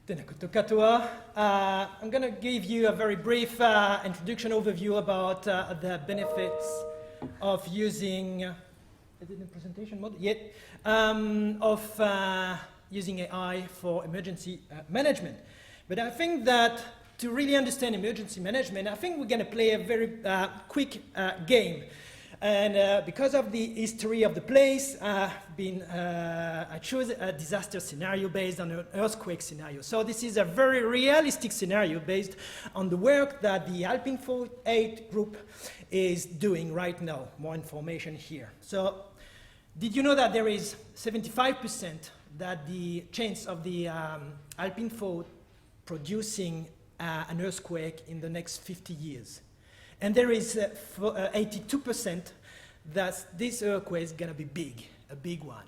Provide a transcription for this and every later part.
Tēnā koutou katoa. I'm going to give you a very brief introduction overview about the benefits of using, is it in presentation mode? Yet, of using AI for emergency management. But I think that to really understand emergency management, I think we're going to play a very quick game. And because of the history of the place, I chose a disaster scenario based on an earthquake scenario. So this is a very realistic scenario based on the work that the Alpine 48 group is doing right now. More information here. So did you know that there is 75% that the chance of the Alpine fault producing an earthquake in the next 50 years? And there is 82% that this earthquake is going to be big, a big one.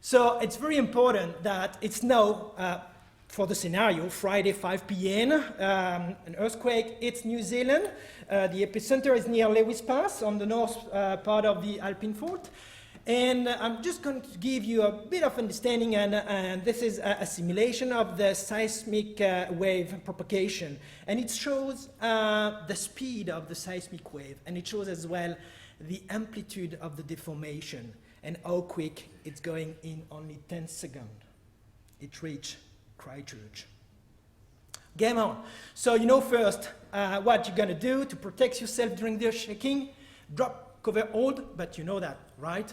So it's very important that it's now, for the scenario, Friday 5 p.m., an earthquake hits New Zealand. The epicenter is near Lewis Pass on the north part of the Alpine fault. And I'm just going to give you a bit of understanding, and this is a simulation of the seismic wave propagation. And it shows the speed of the seismic wave, and it shows as well the amplitude of the deformation, and how quick it's going in only 10 seconds. It reached Christchurch. Game on. So you know first what you're going to do to protect yourself during the shaking. Drop, cover, hold, but you know that, right?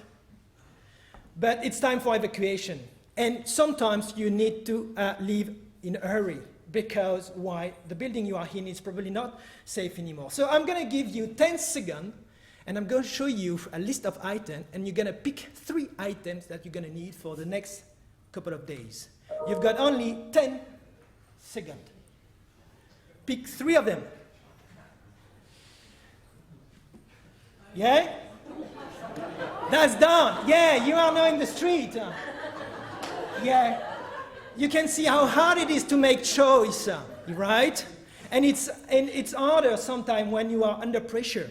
But it's time for evacuation. And sometimes you need to leave in a hurry because why? The building you are in is probably not safe anymore. So I'm going to give you 10 seconds and I'm going to show you a list of items and you're going to pick 3 items that you're going to need for the next couple of days. You've got only 10 seconds. Pick 3 of them. Yeah? That's done. Yeah, you are now in the street. Yeah. You can see how hard it is to make choice, right? And it's harder sometimes when you are under pressure.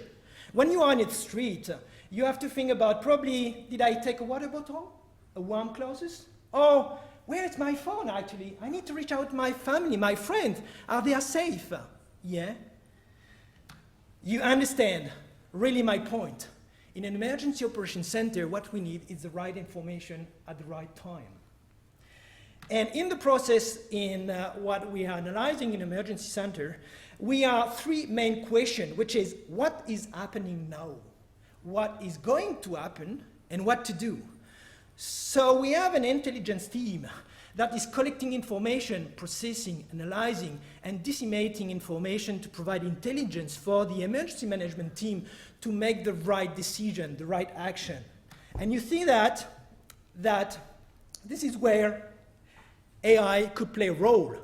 When you are in the street, you have to think about probably, did I take a water bottle? A warm clothes? Or where is my phone actually? I need to reach out to my family, my friends. Are they safe? Yeah. You understand really my point. In an emergency operations center, what we need is the right information at the right time. And in the process, in what we are analyzing in emergency center, we have 3 main questions, which is what is happening now, what is going to happen, and what to do. So we have an intelligence team that is collecting information, processing, analyzing, and disseminating information to provide intelligence for the emergency management team to make the right decision, the right action. And you see that this is where AI could play a role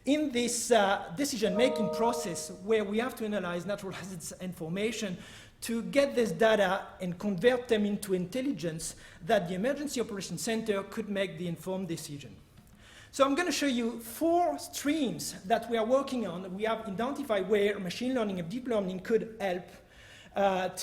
in this decision-making process where we have to analyze natural hazards information to get this data and convert them into intelligence that the Emergency Operations Center could make the informed decision. So I'm going to show you 4 streams that we are working on. We have identified where machine learning and deep learning could help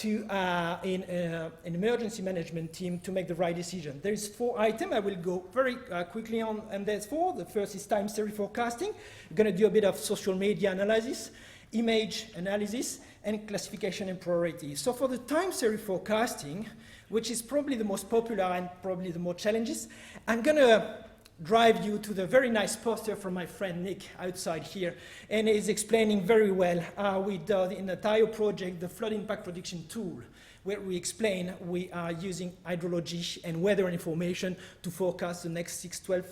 in an emergency management team to make the right decision. There's 4 items. I will go very quickly on, and there's 4. The first is time series forecasting. We're going to do a bit of social media analysis, image analysis, and classification and priority. So for the time series forecasting, which is probably the most popular and probably the more challenges, I'm going to drive you to the very nice poster from my friend Nick outside here, and he's explaining very well how we do in the entire project the flood impact prediction tool, where we explain we are using hydrology and weather information to forecast the next 6, 12,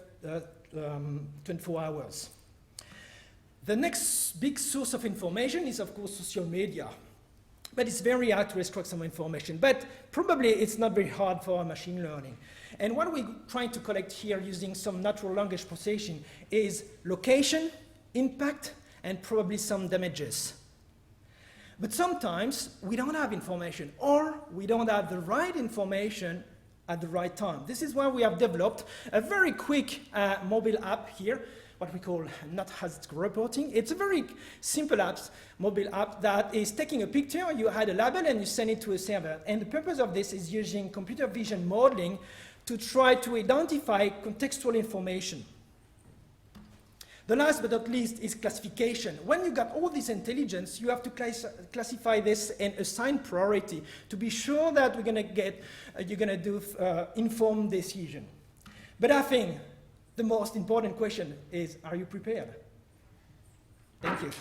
24 hours. The next big source of information is, of course, social media. But it's very hard to extract some information. But probably it's not very hard for machine learning. And what we're trying to collect here using some natural language processing is location, impact, and probably some damages. But sometimes we don't have information, or we don't have the right information at the right time. This is why we have developed a very quick mobile app here, what we call not hazard reporting. It's a very simple mobile app that is taking a picture, you add a label, and you send it to a server. And the purpose of this is using computer vision modeling to try to identify contextual information. The last but not least is classification. When you got all this intelligence, you have to classify this and assign priority to be sure that we're going to get, you're going to do informed decision. But I think the most important question is, are you prepared? Thank you.